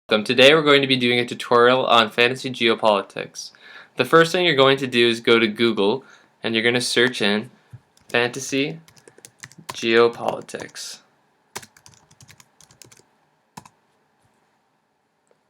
Today we're going to be doing a tutorial on fantasy geopolitics. The first thing you're going to do is go to Google and you're going to search in fantasy geopolitics.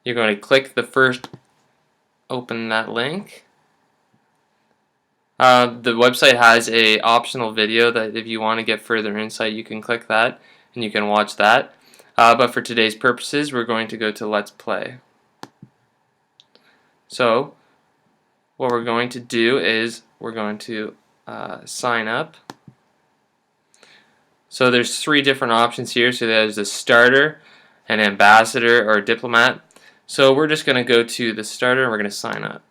You're going to click the first, open that link. The website has a optional video that if you want to get further insight you can click that and you can watch that. But for today's purposes we're going to go to Let's Play. So what we're going to do is we're going to sign up. So there's three different options here. So there's a starter, an ambassador, or a diplomat. So we're just going to go to the starter and we're going to sign up.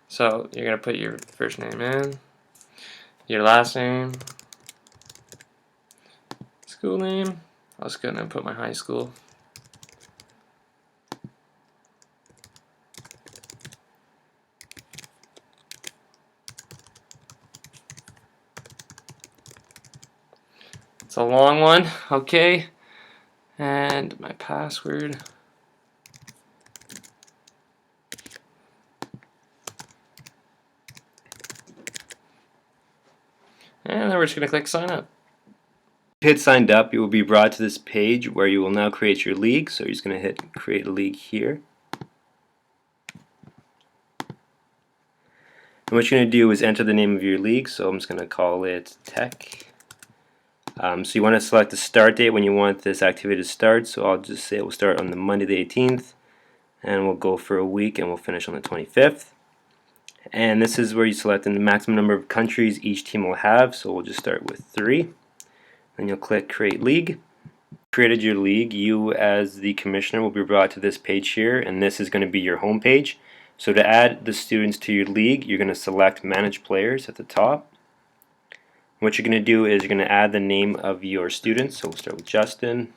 So you're going to put your first name in, your last name, school name. I was going to put my high school. It's a long one, okay. And my password. And then we're just going to click sign up. Hit signed up, you will be brought to this page where you will now create your league. So you're just going to hit create a league here. And what you're going to do is enter the name of your league. So I'm just going to call it Tech. So you want to select the start date when you want this activity to start. So I'll just say it will start on the Monday the 18th. And we'll go for a week and we'll finish on the 25th. And this is where you select the maximum number of countries each team will have. So we'll just start with 3. Then you'll click Create League. Created your league, you as the commissioner will be brought to this page here, and this is going to be your home page. So to add the students to your league, you're going to select Manage Players at the top. What you're going to do is you're going to add the name of your students. So we'll start with Justin,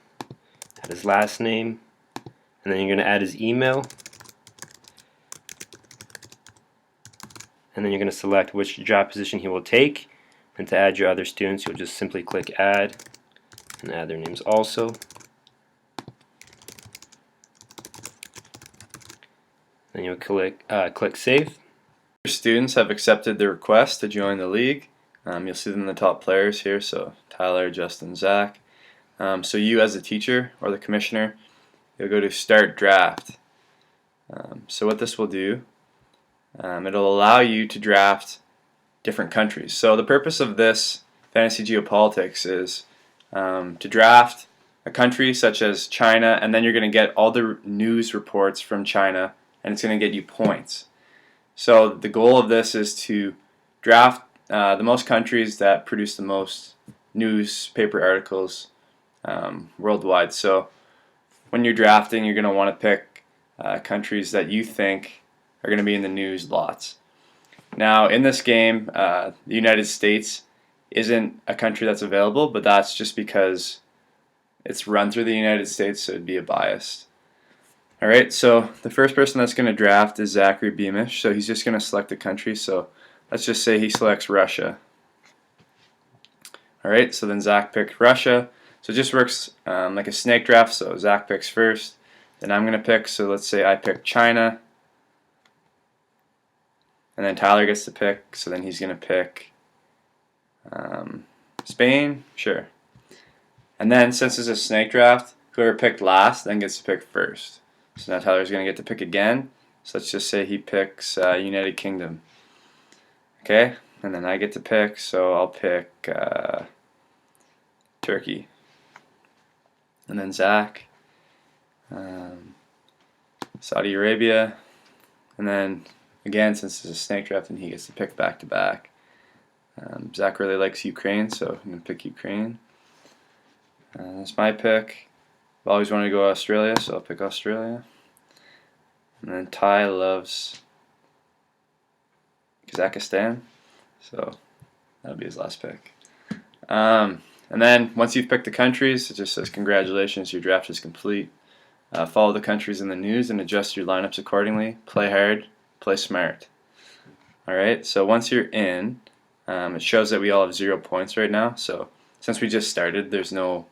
add his last name, and then you're going to add his email. And then you're going to select which draft position he will take. And to add your other students, you'll just simply click Add and add their names also. Then you'll click Save. Your students have accepted the request to join the league. You'll see them in the top players here, so Tyler, Justin, Zach. So you as a teacher or the commissioner, you'll go to Start Draft. So what this will do, it'll allow you to draft different countries. So the purpose of this fantasy geopolitics is to draft a country such as China, and then you're going to get all the news reports from China, and it's going to get you points. So the goal of this is to draft the most countries that produce the most newspaper articles worldwide. So when you're drafting, you're going to want to pick countries that you think are going to be in the news lots. Now, in this game, the United States isn't a country that's available, but that's just because it's run through the United States, so it'd be a bias. Alright, so the first person that's going to draft is Zachary Beamish, so he's just going to select a country, so let's just say he selects Russia. Alright, so then Zach picked Russia, so it just works like a snake draft, so Zach picks first, then I'm going to pick, so let's say I pick China. And then Tyler gets to pick, so then he's going to pick Spain, sure. And then since it's a snake draft, whoever picked last then gets to pick first. So now Tyler's going to get to pick again. So let's just say he picks United Kingdom. Okay, and then I get to pick, so I'll pick Turkey. And then Zach, Saudi Arabia, and then again, since it's a snake draft and he gets to pick back to back. Zach really likes Ukraine, so I'm going to pick Ukraine. That's my pick. I've always wanted to go to Australia, so I'll pick Australia. And then Ty loves Kazakhstan, so that'll be his last pick. And then once you've picked the countries, it just says congratulations, your draft is complete. Follow the countries in the news and adjust your lineups accordingly. Play hard. Play smart. Alright, so once you're in, it shows that we all have 0 points right now. So since we just started, there's no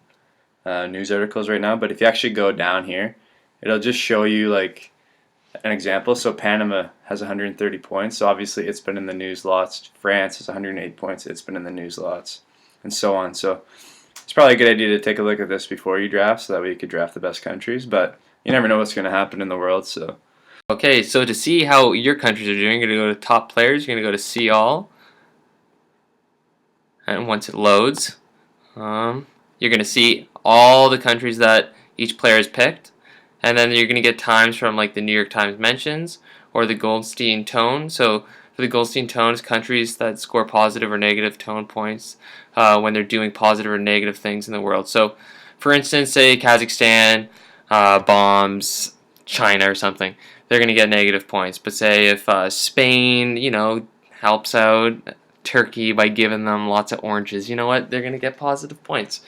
news articles right now, but if you actually go down here, it'll just show you like an example. So Panama has 130 points, so obviously it's been in the news lots. France has 108 points, it's been in the news lots, and so on. So it's probably a good idea to take a look at this before you draft, so that way you could draft the best countries, but you never know what's going to happen in the world. So Okay, so to see how your countries are doing, you're going to go to top players, you're going to go to see all, and once it loads, you're going to see all the countries that each player has picked, and then you're going to get times from like the New York Times mentions or the Goldstein tone. So for the Goldstein tone, it's countries that score positive or negative tone points when they're doing positive or negative things in the world. So for instance, say Kazakhstan bombs China or something, they're going to get negative points. But say if Spain, helps out Turkey by giving them lots of oranges, you know what? They're going to get positive points.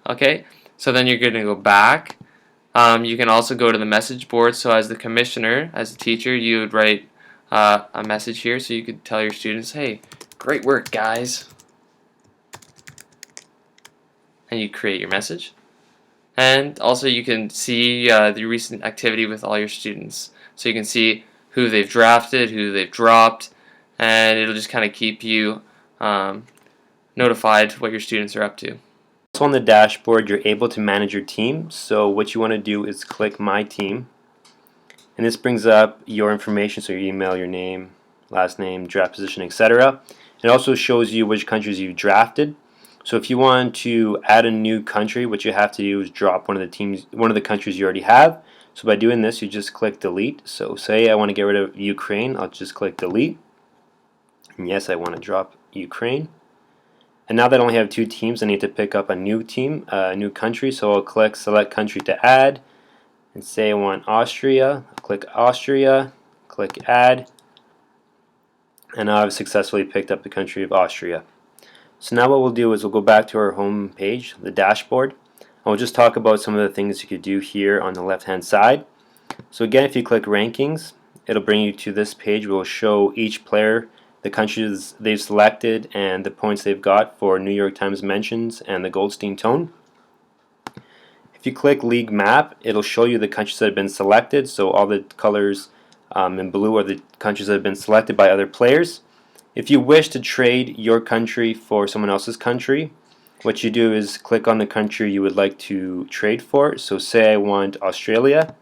Okay? So then you're going to go back. You can also go to the message board. So as the commissioner, as a teacher, you would write a message here so you could tell your students, hey, great work, guys. And you create your message. And also you can see the recent activity with all your students. So you can see who they've drafted, who they've dropped, and it'll just kind of keep you notified what your students are up to. Also on the dashboard, you're able to manage your team. So what you want to do is click My Team. And this brings up your information, so your email, your name, last name, draft position, etc. It also shows you which countries you've drafted. So if you want to add a new country, what you have to do is drop one of the countries you already have. So by doing this, you just click delete. So say I want to get rid of Ukraine, I'll just click delete. And yes, I want to drop Ukraine. And now that I only have 2 teams, I need to pick up a new team, a new country. So I'll click select country to add and say I want Austria. I'll click Austria, click add, and now I've successfully picked up the country of Austria. So now what we'll do is we'll go back to our home page, the dashboard, and we'll just talk about some of the things you could do here on the left hand side. So again, if you click rankings, it'll bring you to this page where we'll show each player the countries they've selected and the points they've got for New York Times mentions and the Goldstein tone. If you click League Map, it'll show you the countries that have been selected. So all the colors in blue are the countries that have been selected by other players. If you wish to trade your country for someone else's country, what you do is click on the country you would like to trade for. So say I want Australia.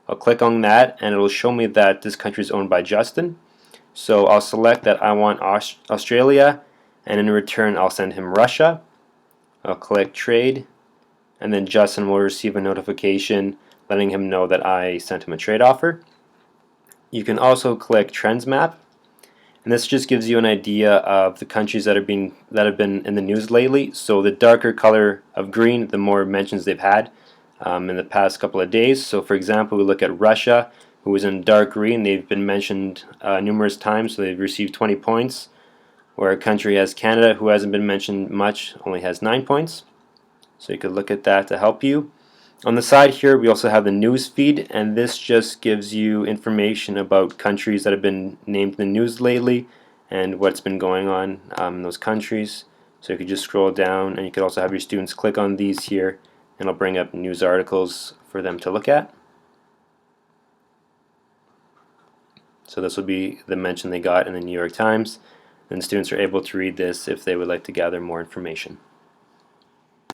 I'll click on that and it'll show me that this country is owned by Justin. So I'll select that I want Australia, and in return I'll send him Russia. I'll click trade, and then Justin will receive a notification letting him know that I sent him a trade offer. You can also click Trends Map, and this just gives you an idea of the countries that have been in the news lately. So the darker color of green, the more mentions they've had in the past couple of days. So for example, we look at Russia, who is in dark green. They've been mentioned numerous times, so they've received 20 points. Where a country has Canada, who hasn't been mentioned much, only has 9 points. So you could look at that to help you. On the side here, we also have the news feed, and this just gives you information about countries that have been named in the news lately and what's been going on in those countries. So you could just scroll down, and you could also have your students click on these here, and it'll bring up news articles for them to look at. So this will be the mention they got in the New York Times, and students are able to read this if they would like to gather more information.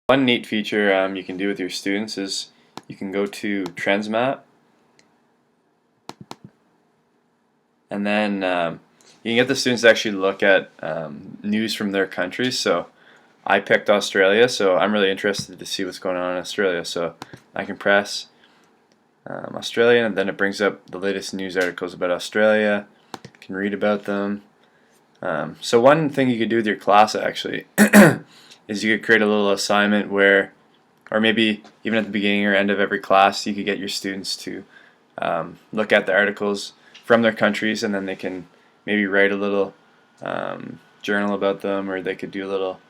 one neat feature you can do with your students is you can go to Trends Map, and then you can get the students to actually look at news from their countries. So I picked Australia, so I'm really interested to see what's going on in Australia. So I can press Australia, and then it brings up the latest news articles about Australia. You can read about them. So one thing you could do with your class actually is you could create a little assignment where, or maybe even at the beginning or end of every class, you could get your students to look at the articles from their countries, and then they can maybe write a little journal about them, or they could do a little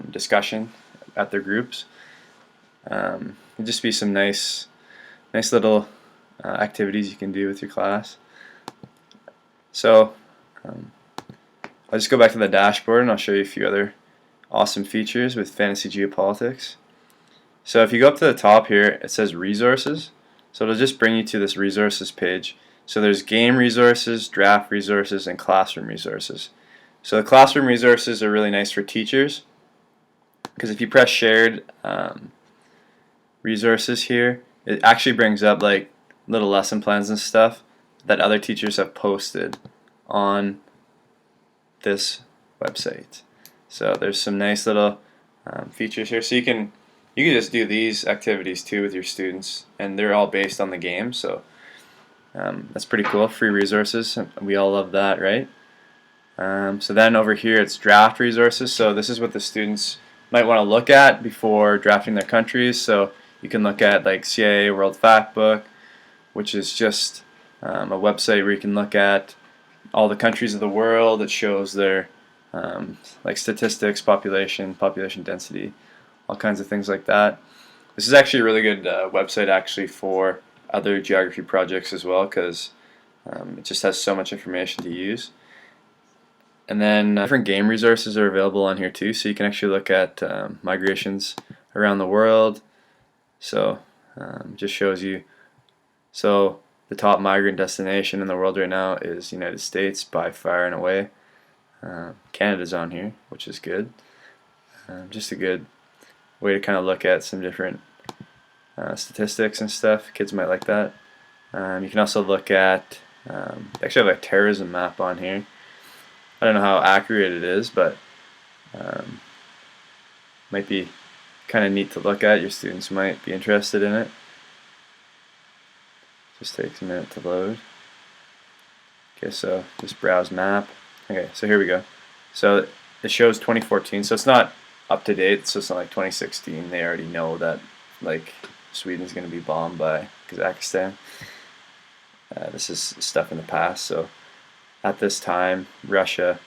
discussion at their groups. It'd just be some nice little activities you can do with your class. So I'll just go back to the dashboard and I'll show you a few other awesome features with Fantasy Geopolitics. So if you go up to the top here, it says resources. So it'll just bring you to this resources page. So there's game resources, draft resources, and classroom resources. So the classroom resources are really nice for teachers, because if you press shared resources here, it actually brings up like little lesson plans and stuff that other teachers have posted on this website. So there's some nice little features here. So you can just do these activities too with your students, and they're all based on the game. So that's pretty cool. Free resources. We all love that, right? So then over here it's draft resources. So this is what the students might want to look at before drafting their countries. So you can look at like CIA World Factbook, which is just a website where you can look at all the countries of the world. It shows their like statistics, population density, all kinds of things like that. This is actually a really good website actually for other geography projects as well, because it just has so much information to use. And then different game resources are available on here too, so you can actually look at migrations around the world. So just shows you. So the top migrant destination in the world right now is United States by far and away. Canada's on here, which is good. Just a good way to kind of look at some different statistics and stuff. Kids might like that. You can also look at, actually have a terrorism map on here. I don't know how accurate it is, but might be kind of neat to look at. Your students might be interested in it. Just takes a minute to load. Okay, so just browse map. Okay, so here we go. So it shows 2014, so it's not up to date, so it's not like 2016. They already know that like Sweden's going to be bombed by Kazakhstan. This is stuff in the past, so at this time Russia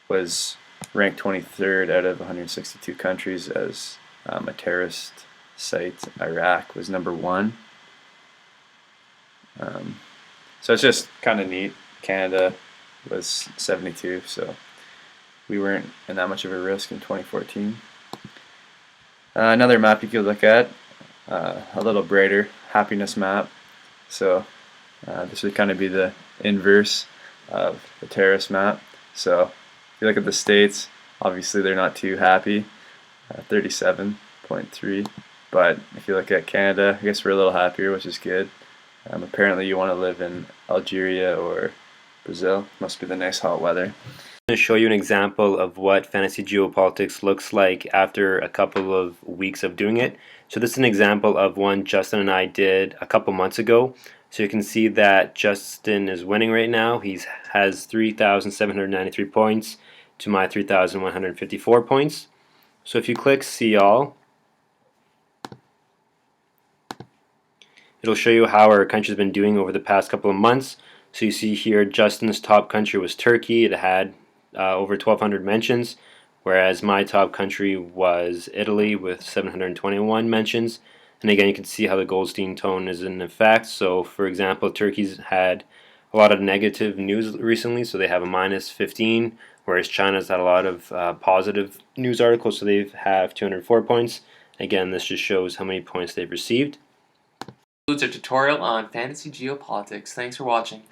was ranked 23rd out of 162 countries as a terrorist site. Iraq was number 1. So it's just kind of neat. Canada was 72, so we weren't in that much of a risk in 2014. Another map you could look at, a little brighter, happiness map. So this would kind of be the inverse of the terrorist map. So if you look at the states, obviously they're not too happy, 37.3. But if you look at Canada, I guess we're a little happier, which is good. Apparently you want to live in Algeria or Brazil. Must be the nice hot weather. I'm going to show you an example of what Fantasy Geopolitics looks like after a couple of weeks of doing it. So this is an example of one Justin and I did a couple months ago. So you can see that Justin is winning right now. He has 3,793 points to my 3,154 points. So if you click See All, it'll show you how our country's been doing over the past couple of months. So you see here Justin's top country was Turkey. It had over 1,200 mentions, whereas my top country was Italy with 721 mentions. And again, you can see how the Goldstein tone is in effect. So for example, Turkey's had a lot of negative news recently, so they have a -15, whereas China's had a lot of positive news articles, so they have 204 points. Again, this just shows how many points they've received. Concludes our tutorial on Fantasy Geopolitics. Thanks for watching.